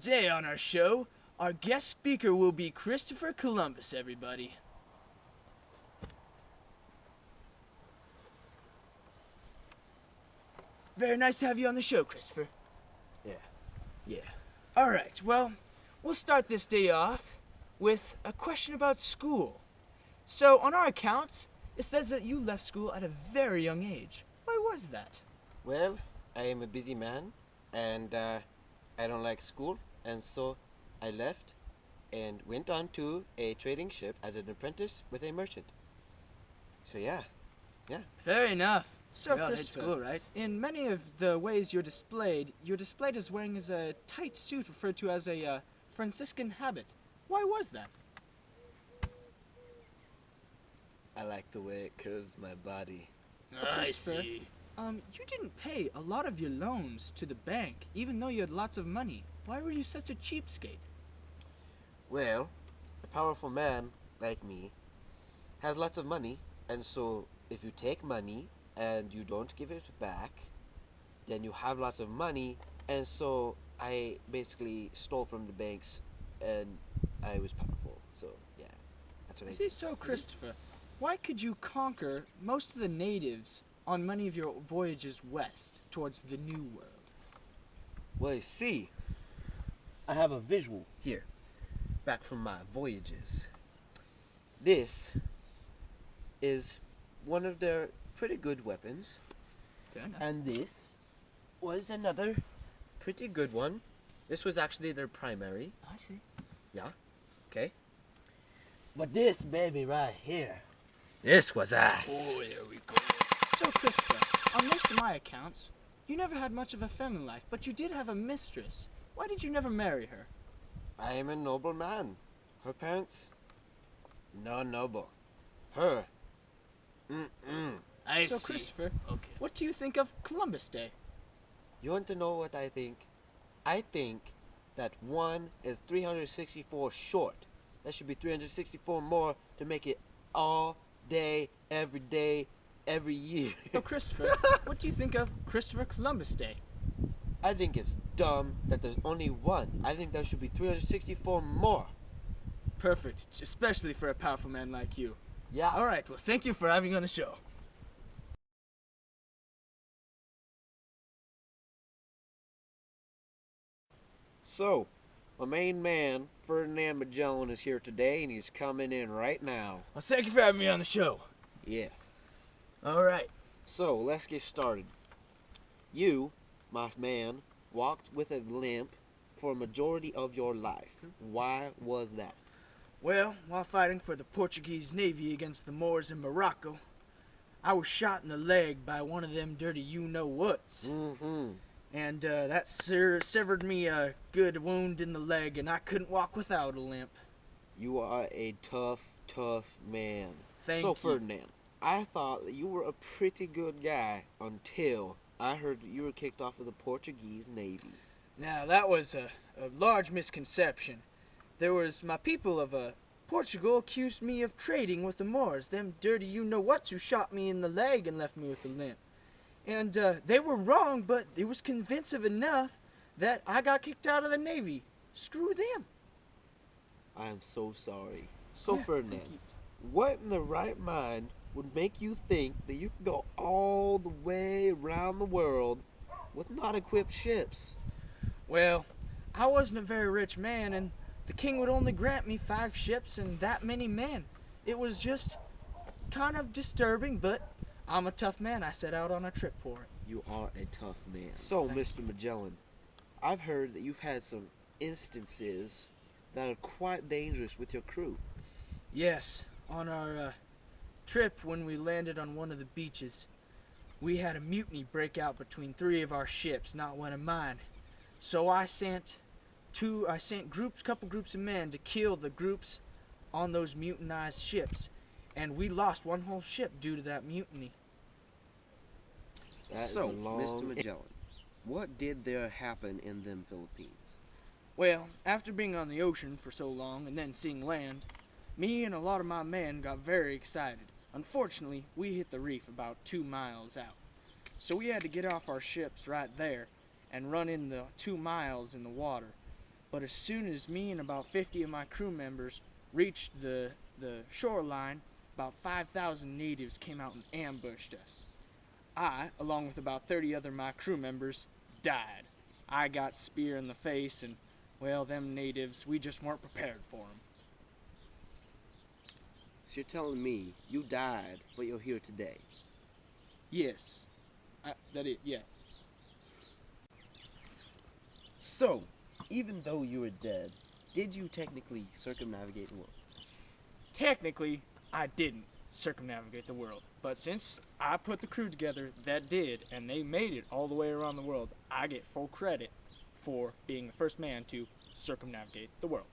Today on our show, our guest speaker will be Christopher Columbus, everybody. Very nice to have you on the show, Christopher. Yeah. All right, well, we'll start this day off with a question about school. So, on our accounts, it says that you left school at a very young age. Why was that? Well, I am a busy man, and I don't like school, and so I left and went on to a trading ship as an apprentice with a merchant. So yeah. Fair enough. So, We all hate Christopher, school, right? in many of the ways you're displayed as wearing as a tight suit referred to as a Franciscan habit. Why was that? I like the way it curves my body. I see. You didn't pay a lot of your loans to the bank, even though you had lots of money. Why were you such a cheapskate? Well, a powerful man like me has lots of money, and so if you take money and you don't give it back, then you have lots of money, and so I basically stole from the banks and I was powerful. So yeah, that's what I See, did. so Christopher, why could you conquer most of the natives on many of your voyages west towards the New World? Well, you see, I have a visual here, back from my voyages. This is one of their pretty good weapons, Fair enough. and this was another pretty good one. This was actually their primary. I see. Okay. But this baby right here. This was us. Oh, there we go. So, Christopher, on most of my accounts, you never had much of a family life, but you did have a mistress. Why did you never marry her? I am a noble man. Her parents, no noble. Her, I So, see. Christopher, Okay. what do you think of Columbus Day? You want to know what I think? I think that 1 is 364 short. That should be 364 more to make it all day, every year. So, Christopher, what do you think of Christopher Columbus Day? I think it's dumb that there's only one. I think there should be 364 more. Perfect, especially for a powerful man like you. Yeah. All right, well, thank you for having me on the show. So, my main man, Ferdinand Magellan, is here today, and he's coming in right now. Well, thank you for having me on the show. Yeah. All right. So, let's get started. You, my man, walked with a limp for a majority of your life. Why was that? Well, while fighting for the Portuguese Navy against the Moors in Morocco, I was shot in the leg by one of them dirty you-know-whats. Mm-hmm. And that severed me a good wound in the leg, and I couldn't walk without a limp. You are a tough man. Thank So, you. Ferdinand, I thought that you were a pretty good guy until I heard that you were kicked off of the Portuguese Navy. Now, that was a large misconception. There was my people of Portugal accused me of trading with the Moors, them dirty you-know-whats who shot me in the leg and left me with a limp. And they were wrong, but it was convincing enough that I got kicked out of the Navy. Screw them. I am so sorry. So, Yeah, Ferdinand, thank you. what in the right mind would make you think that you can go all the way around the world with not equipped ships? Well, I wasn't a very rich man, and the king would only grant me 5 ships and that many men. It was just kind of disturbing, but I'm a tough man. I set out on a trip for it. You are a tough man. So, Thank Mr. Magellan, I've heard that you've had some instances that are quite dangerous with your crew. Yes, on our trip when we landed on one of the beaches, we had a mutiny break out between 3 of our ships, not one of mine. So I sent couple groups of men to kill the groups on those mutinized ships, and we lost one whole ship due to that mutiny. That is So, a long... Mr. Magellan, what did there happen in them Philippines? Well, after being on the ocean for so long and then seeing land, me and a lot of my men got very excited. Unfortunately, we hit the reef about 2 miles out. So we had to get off our ships right there and run in the 2 miles in the water. But as soon as me and about 50 of my crew members reached the shoreline, about 5,000 natives came out and ambushed us. I, along with about 30 other my crew members, died. I got spear in the face, and, well, them natives, we just weren't prepared for them. So you're telling me you died, but you're here today? Yes. Yeah. So, even though you were dead, did you technically circumnavigate the world? Technically, I didn't circumnavigate the world. But since I put the crew together that did, and they made it all the way around the world, I get full credit for being the first man to circumnavigate the world.